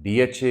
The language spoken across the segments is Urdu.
DHA,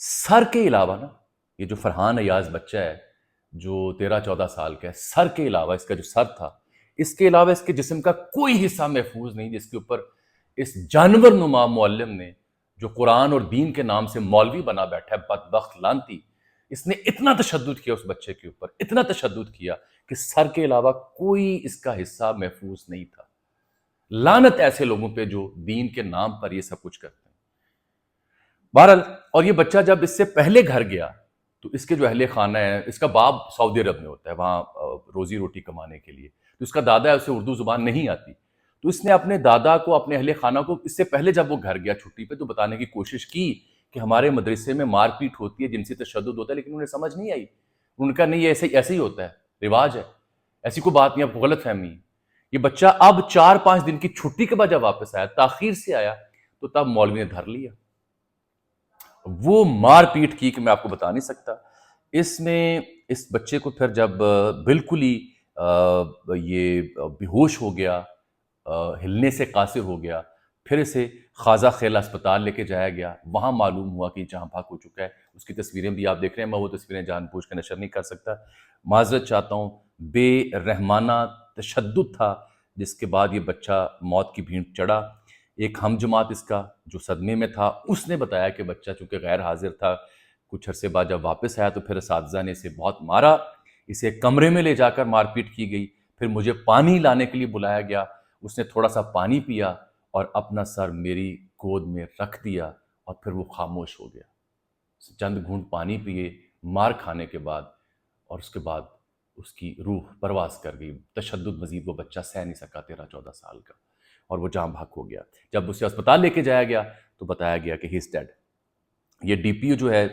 سر کے علاوہ نا، یہ جو فرحان ایاز بچہ ہے جو 13-14 سال کا ہے، سر کے علاوہ، اس کا جو سر تھا، اس کے علاوہ اس کے جسم کا کوئی حصہ محفوظ نہیں جس کے اوپر اس جانور نما معلم نے، جو قرآن اور دین کے نام سے مولوی بنا بیٹھا ہے، بدبخت لانتی، اس نے اتنا تشدد کیا اس بچے کے اوپر، اتنا تشدد کیا کہ سر کے علاوہ کوئی اس کا حصہ محفوظ نہیں تھا۔ لعنت ایسے لوگوں پہ جو دین کے نام پر یہ سب کچھ کرتے ہیں۔ بہرحال، اور یہ بچہ جب اس سے پہلے گھر گیا تو اس کے جو اہل خانہ ہے، اس کا باپ سعودی عرب میں ہوتا ہے، وہاں روزی روٹی کمانے کے لیے، تو اس کا دادا ہے، اسے اردو زبان نہیں آتی، تو اس نے اپنے دادا کو، اپنے اہل خانہ کو، اس سے پہلے جب وہ گھر گیا چھٹی پہ تو بتانے کی کوشش کی کہ ہمارے مدرسے میں مار پیٹ ہوتی ہے، جنسی تشدد ہوتا ہے، لیکن انہیں سمجھ نہیں آئی۔ ان کا نہیں، ایسے ہی ہوتا ہے، رواج ہے، ایسی کوئی بات نہیں، آپ کو غلط فہمی ہے۔ یہ بچہ اب 4-5 دن کی چھٹی کے بعد جب واپس آیا، تاخیر سے آیا، تو تب مولوی نے دھر لیا، وہ مار پیٹ کی کہ میں آپ کو بتا نہیں سکتا۔ اس میں اس بچے کو پھر جب بالکل ہی یہ بے ہوش ہو گیا، ہلنے سے قاصر ہو گیا، پھر اسے خواجہ خیل اسپتال لے کے جایا گیا، وہاں معلوم ہوا کہ جہاں بھاگ ہو چکا ہے۔ اس کی تصویریں بھی آپ دیکھ رہے ہیں، میں وہ تصویریں جان بوجھ کے نشر نہیں کر سکتا، معذرت چاہتا ہوں۔ بے رحمانہ تشدد تھا جس کے بعد یہ بچہ موت کی بھینٹ چڑھا۔ ایک ہم جماعت اس کا جو صدمے میں تھا، اس نے بتایا کہ بچہ چونکہ غیر حاضر تھا، کچھ عرصے بعد جب واپس آیا تو پھر اساتذہ نے اسے بہت مارا، اسے ایک کمرے میں لے جا کر مار پیٹ کی گئی، پھر مجھے پانی لانے کے لیے بلایا گیا، اس نے تھوڑا سا پانی پیا اور اپنا سر میری گود میں رکھ دیا اور پھر وہ خاموش ہو گیا۔ چند گھونٹ پانی پیے مار کھانے کے بعد، اور اس کے بعد اس کی روح پرواز کر گئی۔ تشدد مزید وہ بچہ سہ نہیں سکا، 13-14 سال کا، اور وہ جاں بحق ہو گیا۔ جب اسے اسپتال لے کے جایا گیا تو بتایا گیا کہ ہی از ڈیڈ۔ یہ ڈی پی او جو ہے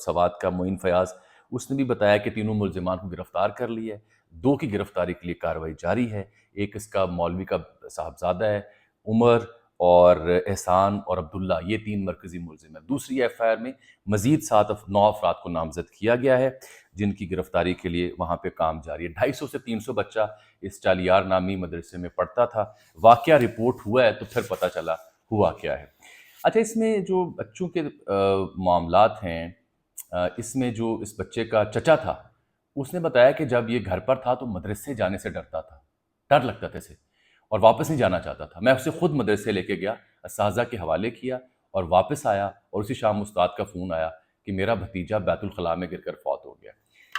سوات کا، معین فیاض، اس نے بھی بتایا کہ تینوں ملزمان کو گرفتار کر لیا ہے، 2 کی گرفتاری کے لیے کارروائی جاری ہے۔ ایک اس کا مولوی کا صاحبزادہ ہے، عمر اور احسان اور عبداللہ، یہ 3 مرکزی ملزم ہیں۔ دوسری ایف آئی آر میں مزید 9 افراد کو نامزد کیا گیا ہے جن کی گرفتاری کے لیے وہاں پہ کام جاری ہے۔ 250 سے 300 بچہ اس چالیار نامی مدرسے میں پڑھتا تھا۔ واقعہ رپورٹ ہوا ہے تو پھر پتہ چلا ہوا کیا ہے۔ اچھا، اس میں جو بچوں کے معاملات ہیں، اس میں جو اس بچے کا چچا تھا، اس نے بتایا کہ جب یہ گھر پر تھا تو مدرسے جانے سے ڈرتا تھا، ڈر لگتا تھا اسے، اور واپس نہیں جانا چاہتا تھا۔ میں اسے خود مدرسے لے کے گیا، اساتذہ کے حوالے کیا، اور واپس آیا اور اسی شام استاد کا فون آیا کہ میرا بھتیجا بیت الخلاء میں گر کر فوت ہو گیا۔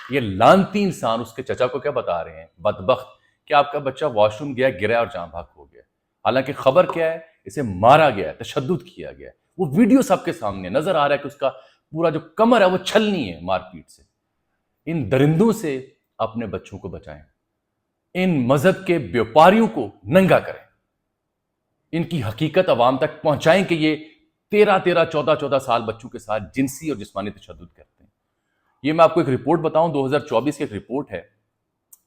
یہ لعنتی انسان اس کے چچا کو کیا بتا رہے ہیں، بدبخت، کہ آپ کا بچہ واش روم گیا، گرا اور جاں بحق ہو گیا۔ حالانکہ خبر کیا ہے، اسے مارا گیا ہے، تشدد کیا گیا ہے۔ وہ ویڈیو سب کے سامنے نظر آ رہا ہے کہ اس کا پورا جو کمر ہے وہ چھلنی ہے مار پیٹ سے۔ ان درندوں سے اپنے بچوں کو بچائیں، ان مذہب کے بیوپاریوں کو ننگا کریں، ان کی حقیقت عوام تک پہنچائیں کہ یہ 13-14 سال بچوں کے ساتھ جنسی اور جسمانی تشدد کرتے ہیں۔ یہ میں آپ کو ایک رپورٹ بتاؤں، 2024 کی ایک رپورٹ ہے،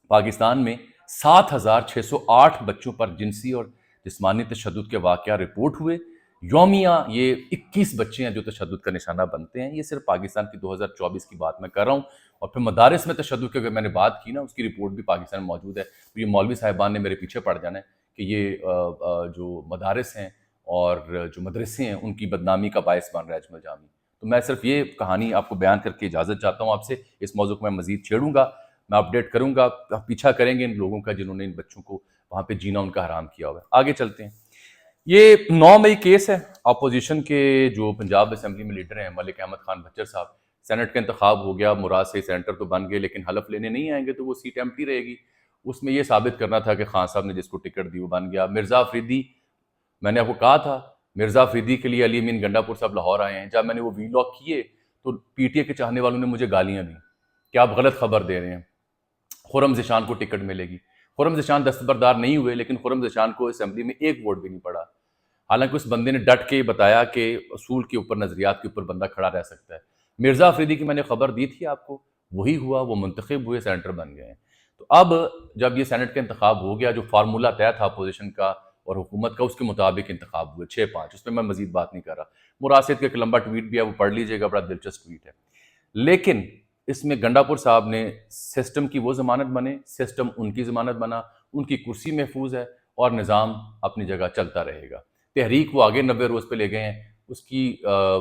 پاکستان میں 7608 بچوں پر جنسی اور جسمانی تشدد کے واقعہ رپورٹ ہوئے۔ یومیہ یہ 21 بچے ہیں جو تشدد کا نشانہ بنتے ہیں۔ یہ صرف پاکستان کی 2024 کی بات میں کر رہا ہوں، اور پھر مدارس میں تشدد کی اگر میں نے بات کی نا، اس کی رپورٹ بھی پاکستان میں موجود ہے، تو یہ مولوی صاحبان نے میرے پیچھے پڑ جانا ہے کہ یہ جو مدارس ہیں اور جو مدرسے ہیں ان کی بدنامی کا باعث بن رہا ہے اجمل جامی۔ تو میں صرف یہ کہانی آپ کو بیان کر کے اجازت چاہتا ہوں آپ سے، اس موضوع کو میں مزید چھیڑوں گا، میں اپڈیٹ کروں گا، پیچھا کریں گے ان لوگوں کا جنہوں نے ان بچوں کو وہاں پہ جینا ان کا حرام کیا ہوا ہے۔ آگے چلتے ہیں۔ یہ 9 مئی کیس ہے، اپوزیشن کے جو پنجاب اسمبلی میں لیڈر ہیں ملک احمد خان بچر صاحب، سینٹ کا انتخاب ہو گیا، مراد سے سینٹر تو بن گئے لیکن حلف لینے نہیں آئیں گے تو وہ سیٹ ایمپٹی رہے گی۔ اس میں یہ ثابت کرنا تھا کہ خان صاحب نے جس کو ٹکٹ دی وہ بن گیا۔ مرزا افریدی، میں نے آپ کو کہا تھا مرزا افریدی کے لیے علی امین گنڈا پور صاحب لاہور آئے ہیں، جب میں نے وہ وی لاگ کیے تو پی ٹی اے کے چاہنے والوں نے مجھے گالیاں دیں کہ آپ غلط خبر دے رہے ہیں، خرم ذیشان کو ٹکٹ ملے گی۔ خرم ذیشان دستبردار نہیں ہوئے، لیکن خرم ذیشان کو اسمبلی میں ایک ووٹ بھی نہیں پڑا، حالانکہ اس بندے نے ڈٹ کے بتایا کہ اصول کے اوپر، نظریات کے اوپر بندہ کھڑا رہ سکتا ہے۔ مرزا افریدی کی میں نے خبر دی تھی آپ کو، وہی ہوا، وہ منتخب ہوئے، سینٹر بن گئے ہیں۔ تو اب جب یہ سینٹ کا انتخاب ہو گیا، جو فارمولہ طے تھا اپوزیشن کا اور حکومت کا، اس کے مطابق انتخاب ہوئے 6-5، اس میں میں مزید بات نہیں کر رہا۔ مراسد کا ایک لمبا ٹویٹ بھی ہے، وہ پڑھ لیجئے گا، بڑا دلچسپ ٹویٹ ہے۔ لیکن اس میں گنڈا پور صاحب نے سسٹم کی وہ ضمانت بنے، سسٹم ان کی ضمانت بنا، ان کی کرسی محفوظ ہے اور نظام اپنی جگہ چلتا رہے گا۔ تحریک وہ آگے 90 روز پہ لے گئے ہیں، اس کی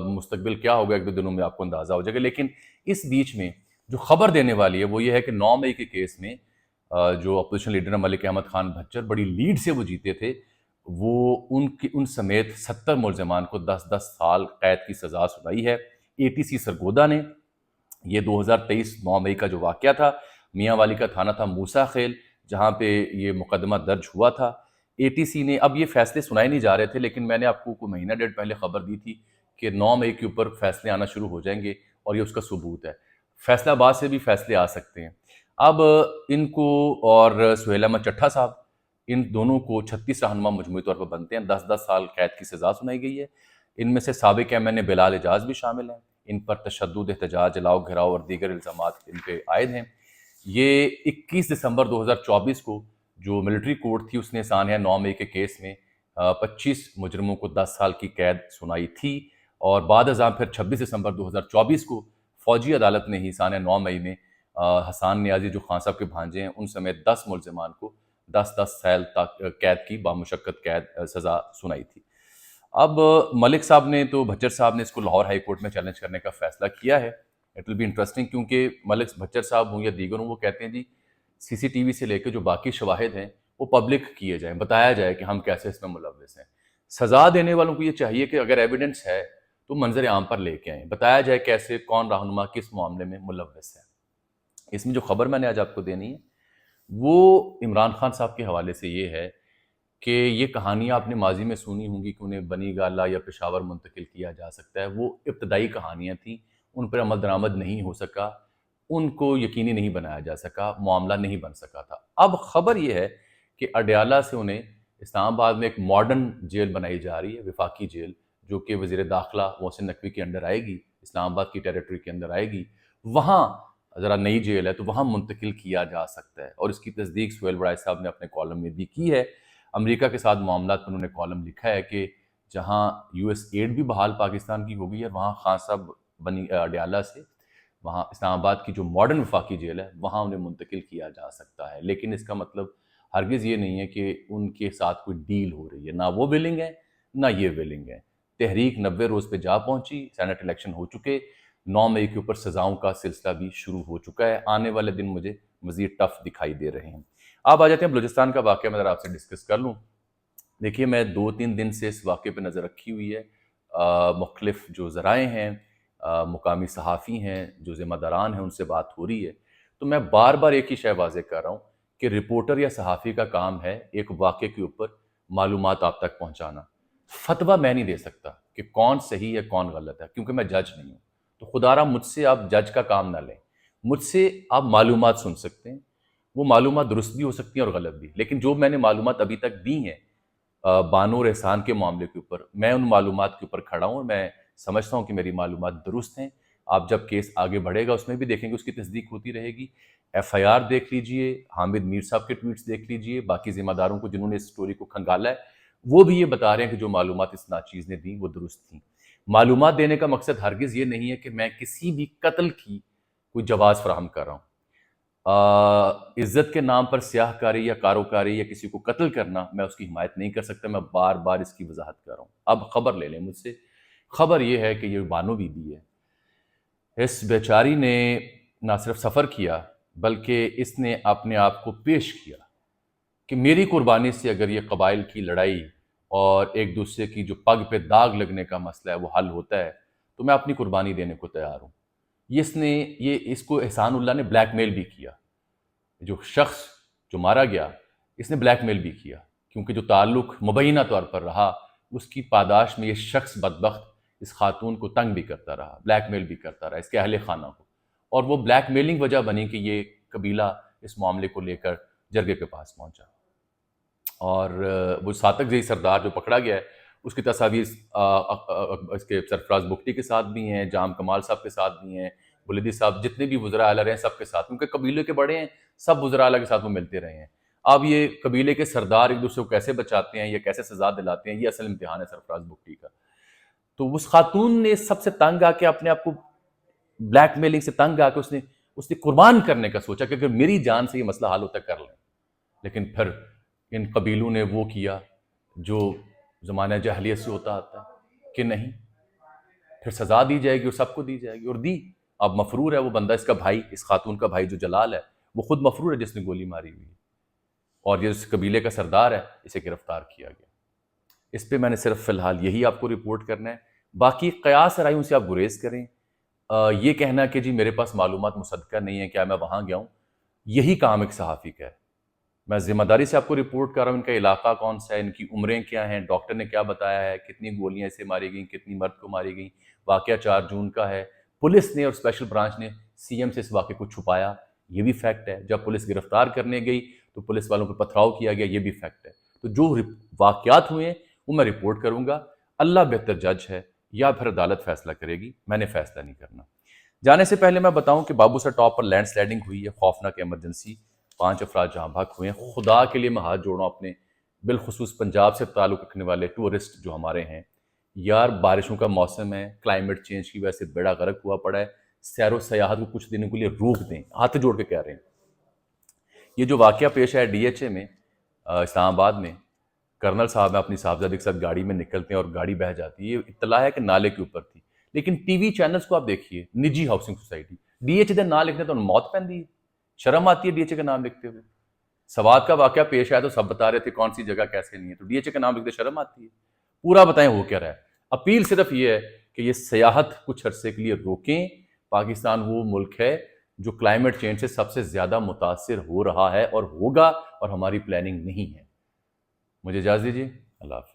مستقبل کیا ہوگا ایک دو دنوں میں آپ کو اندازہ ہو جائے گا. لیکن اس بیچ میں جو خبر دینے والی ہے وہ یہ ہے کہ 9 مئی کے کیس میں جو اپوزیشن لیڈر ملک احمد خان بھچر بڑی لیڈ سے وہ جیتے تھے، وہ ان سمیت 70 ملزمان کو 10 سال قید کی سزا سنائی ہے. ATC سرگودا نے، یہ 2023 9 مئی کا جو واقعہ تھا، میاں والی کا تھانہ تھا موسیٰ خیل جہاں پہ یہ مقدمہ درج ہوا تھا. ATC نے، اب یہ فیصلے سنائے نہیں جا رہے تھے لیکن میں نے آپ کو کوئی مہینہ ڈیڑھ پہلے خبر دی تھی کہ 9 مئی کے اوپر فیصلے آنا شروع ہو جائیں گے اور یہ اس کا ثبوت ہے. فیصلہ آباد سے بھی فیصلے آ سکتے ہیں. اب ان کو اور سہیل احمد چٹھا صاحب، ان دونوں کو 36 رہنما مجموعی طور پر بنتے ہیں. 10 سال قید کی سزا سنائی گئی ہے. ان میں سے سابق MNA بلال اعجاز بھی شامل ہیں. ان پر تشدد، احتجاج، جلاؤ، گھراؤ اور دیگر الزامات ان پہ عائد ہیں. یہ 21 دسمبر 2024 کو جو ملٹری کورٹ تھی اس نے سانحہ 9 مئی کے کیس میں 25 مجرموں کو 10 سال کی قید سنائی تھی، اور بعد ازاں پھر 26 دسمبر 2024 کو فوجی عدالت نے ہی سانحہ 9 مئی میں حسان نیازی جو خان صاحب کے بھانجے ہیں ان سمیت 10 ملزمان کو 10 سال تک قید کی بامشقت قید سزا سنائی تھی. اب ملک صاحب نے تو بھچر صاحب نے اس کو لاہور ہائی کورٹ میں چیلنج کرنے کا فیصلہ کیا ہے. اٹ ول بی انٹرسٹنگ، کیونکہ ملک بھچر صاحب ہوں یا دیگر ہوں، وہ کہتے ہیں جی CCTV سے لے کے جو باقی شواہد ہیں وہ پبلک کیے جائیں، بتایا جائے کہ ہم کیسے اس میں ملوث ہیں. سزا دینے والوں کو یہ چاہیے کہ اگر ایویڈنس ہے تو منظر عام پر لے کے آئیں، بتایا جائے کیسے کون رہنما کس معاملے میں ملوث ہے. اس میں جو خبر میں نے آج آپ کو دینی ہے وہ عمران خان صاحب کے حوالے سے یہ ہے کہ یہ کہانیاں آپ نے ماضی میں سنی ہوں گی کہ انہیں بنی گالہ یا پشاور منتقل کیا جا سکتا ہے. وہ ابتدائی کہانیاں تھیں، ان پر عمل درآمد نہیں ہو سکا، ان کو یقینی نہیں بنایا جا سکا، معاملہ نہیں بن سکا تھا. اب خبر یہ ہے کہ اڈیالہ سے انہیں اسلام آباد میں ایک ماڈرن جیل بنائی جا رہی ہے، وفاقی جیل، جو کہ وزیر داخلہ محسن نقوی کے انڈر آئے گی، اسلام آباد کی ٹیریٹری کے اندر آئے گی. وہاں ذرا نئی جیل ہے تو وہاں منتقل کیا جا سکتا ہے، اور اس کی تصدیق سہیل وڑائے صاحب نے اپنے کالم میں بھی کی ہے. امریکہ کے ساتھ معاملات پر انہوں نے کالم لکھا ہے کہ جہاں US ایڈ بھی بحال پاکستان کی ہو گئی ہے، وہاں خان صاحب بنی اڈیالہ سے وہاں اسلام آباد کی جو ماڈرن وفاقی جیل ہے وہاں انہیں منتقل کیا جا سکتا ہے. لیکن اس کا مطلب ہرگز یہ نہیں ہے کہ ان کے ساتھ کوئی ڈیل ہو رہی ہے، نہ وہ ویلنگ ہے نہ یہ ویلنگ ہے. تحریک 90 روز پہ جا پہنچی، سینٹ الیکشن ہو چکے، 9 مئی کے اوپر سزاؤں کا سلسلہ بھی شروع ہو چکا ہے. آنے والے دن مجھے مزید ٹف دکھائی دے رہے ہیں. آپ آ جاتے ہیں بلوچستان کا واقعہ میں ذرا آپ سے ڈسکس کر لوں. دیکھیے میں 2-3 دن سے اس واقعے پہ نظر رکھی ہوئی ہے. مختلف جو ذرائع ہیں، مقامی صحافی ہیں، جو ذمہ داران ہیں، ان سے بات ہو رہی ہے. تو میں بار بار ایک ہی شے واضح کر رہا ہوں کہ رپورٹر یا صحافی کا کام ہے ایک واقعے کے اوپر معلومات آپ تک پہنچانا. فتویٰ میں نہیں دے سکتا کہ کون صحیح ہے کون غلط ہے، کیونکہ میں جج نہیں ہوں. تو خدا را مجھ سے آپ جج کا کام نہ لیں. مجھ سے آپ معلومات سن سکتے ہیں، وہ معلومات درست بھی ہو سکتی ہیں اور غلط بھی. لیکن جو میں نے معلومات ابھی تک دی ہیں بانو اور احسان کے معاملے کے اوپر، میں ان معلومات کے اوپر کھڑا ہوں اور میں سمجھتا ہوں کہ میری معلومات درست ہیں. آپ جب کیس آگے بڑھے گا اس میں بھی دیکھیں گے، اس کی تصدیق ہوتی رہے گی. FIR دیکھ لیجئے، حامد میر صاحب کے ٹویٹس دیکھ لیجئے، باقی ذمہ داروں کو جنہوں نے اس سٹوری کو کھنگالا ہے وہ بھی یہ بتا رہے ہیں کہ جو معلومات اس ناچیز نے دیں وہ درست تھیں. معلومات دینے کا مقصد ہرگز یہ نہیں ہے کہ میں کسی بھی قتل کی کوئی جواز فراہم کر رہا ہوں. عزت کے نام پر سیاہ کاری یا کاروکاری یا کسی کو قتل کرنا، میں اس کی حمایت نہیں کر سکتا. میں بار بار اس کی وضاحت کر رہا ہوں. اب خبر لے لیں مجھ سے. خبر یہ ہے کہ یہ بانو بی بی ہے، اس بیچاری نے نہ صرف سفر کیا بلکہ اس نے اپنے آپ کو پیش کیا کہ میری قربانی سے اگر یہ قبائل کی لڑائی اور ایک دوسرے کی جو پگ پہ داغ لگنے کا مسئلہ ہے وہ حل ہوتا ہے تو میں اپنی قربانی دینے کو تیار ہوں. اس کو احسان اللہ نے بلیک میل بھی کیا. جو شخص جو مارا گیا اس نے بلیک میل بھی کیا، کیونکہ جو تعلق مبینہ طور پر رہا اس کی پاداش میں یہ شخص بدبخت اس خاتون کو تنگ بھی کرتا رہا، بلیک میل بھی کرتا رہا، اس کے اہل خانہ کو. اور وہ بلیک میلنگ وجہ بنی کہ یہ قبیلہ اس معاملے کو لے کر جرگے کے پاس پہنچا. اور وہ ساتک زئی سردار جو پکڑا گیا ہے اس کی تصاویر اس کے سرفراز بگٹی کے ساتھ بھی ہیں، جام کمال صاحب کے ساتھ بھی ہیں، بلدی صاحب، جتنے بھی وزراء اعلیٰ رہے ہیں سب کے ساتھ، کیونکہ قبیلے کے بڑے ہیں، سب وزراء اعلیٰ کے ساتھ وہ ملتے رہے ہیں. اب یہ قبیلے کے سردار ایک دوسرے کو کیسے بچاتے ہیں یا کیسے سزا دلاتے ہیں، یہ اصل امتحان ہے سرفراز بگٹی کا. تو اس خاتون نے سب سے تنگ آ کے اپنے آپ کو بلیک میلنگ سے تنگ آ کے اس نے قربان کرنے کا سوچا کہ اگر میری جان سے یہ مسئلہ حل ہوتا کر لیں. لیکن پھر ان قبیلوں نے وہ کیا جو زمانہ جاہلیت سے ہوتا آتا ہے کہ نہیں، پھر سزا دی جائے گی اور سب کو دی جائے گی، اور دی۔ اب مفرور ہے وہ بندہ، اس کا بھائی، اس خاتون کا بھائی جو جلال ہے، وہ خود مفرور ہے جس نے گولی ماری ہوئی ہے، اور یہ اس قبیلے کا سردار ہے، اسے گرفتار کیا گیا۔ اس پہ میں نے صرف فی الحال یہی آپ کو رپورٹ کرنا ہے، باقی قیاس رائیوں سے آپ گریز کریں۔ یہ کہنا کہ جی میرے پاس معلومات مصدقہ نہیں ہے، کیا میں وہاں گیا ہوں، یہی کام ایک صحافی کا ہے۔ میں ذمہ داری سے آپ کو رپورٹ کر رہا ہوں، ان کا علاقہ کون سا ہے، ان کی عمریں کیا ہیں، ڈاکٹر نے کیا بتایا ہے، کتنی گولیاں اسے ماری گئیں، کتنی مرد کو ماری گئیں۔ واقعہ 4 جون کا ہے، پولیس نے اور اسپیشل برانچ نے سی ایم سے اس واقعے کو چھپایا، یہ بھی فیکٹ ہے۔ جب پولیس گرفتار کرنے گئی تو پولیس والوں پہ پتھراؤ کیا گیا، یہ بھی فیکٹ ہے۔ تو جو واقعات ہوئے ہیں وہ میں رپورٹ کروں گا، اللہ بہتر جج ہے، یا پھر عدالت فیصلہ کرے گی، میں نے فیصلہ نہیں کرنا۔ جانے سے پہلے میں بتاؤں کہ بابو سر ٹاپ پر لینڈ سلائڈنگ ہوئی ہے، خوفناک ایمرجنسی، 5 افراد جہاں بھاگ ہوئے ہیں۔ خدا کے لیے میں ہاتھ جوڑ رہا ہوں اپنے بالخصوص پنجاب سے تعلق رکھنے والے ٹورسٹ جو ہمارے ہیں، یار بارشوں کا موسم ہے، کلائمیٹ چینج کی وجہ سے بیڑا غرق ہوا پڑا ہے، سیر و سیاحت کو کچھ دنوں کے لیے روک دیں، ہاتھ جوڑ کے کہہ رہے ہیں۔ یہ جو واقعہ پیش آیا ڈی ایچ اے میں، اسلام آباد میں، کرنل صاحب میں اپنی صاحبزادی کے ساتھ گاڑی میں نکلتے ہیں اور گاڑی بہہ جاتی ہے، یہ اطلاع ہے کہ نالے کے اوپر تھی، لیکن ٹی وی چینلز کو آپ دیکھیے، نجی housing society, D H A کا نام لکھنے تو موت پہن دی ہے، شرم آتی ہے ڈی ایچ اے کا نام لکھتے ہوئے۔ سوات کا واقعہ پیش آیا تو سب بتا رہے تھے کون سی جگہ کیسے نہیں ہے، تو ڈی ایچ اے کا نام لکھتے شرم آتی ہے؟ پورا بتائیں ہو کیا رہا ہے۔ اپیل صرف یہ ہے کہ یہ سیاحت کچھ عرصے کے لیے روکیں۔ پاکستان وہ ملک ہے جو کلائمیٹ چینج سے سب سے زیادہ متاثر ہو رہا ہے اور ہوگا، اور ہماری پلاننگ نہیں ہے۔ مجھے اجازت دیجیے، اللہ حافظ۔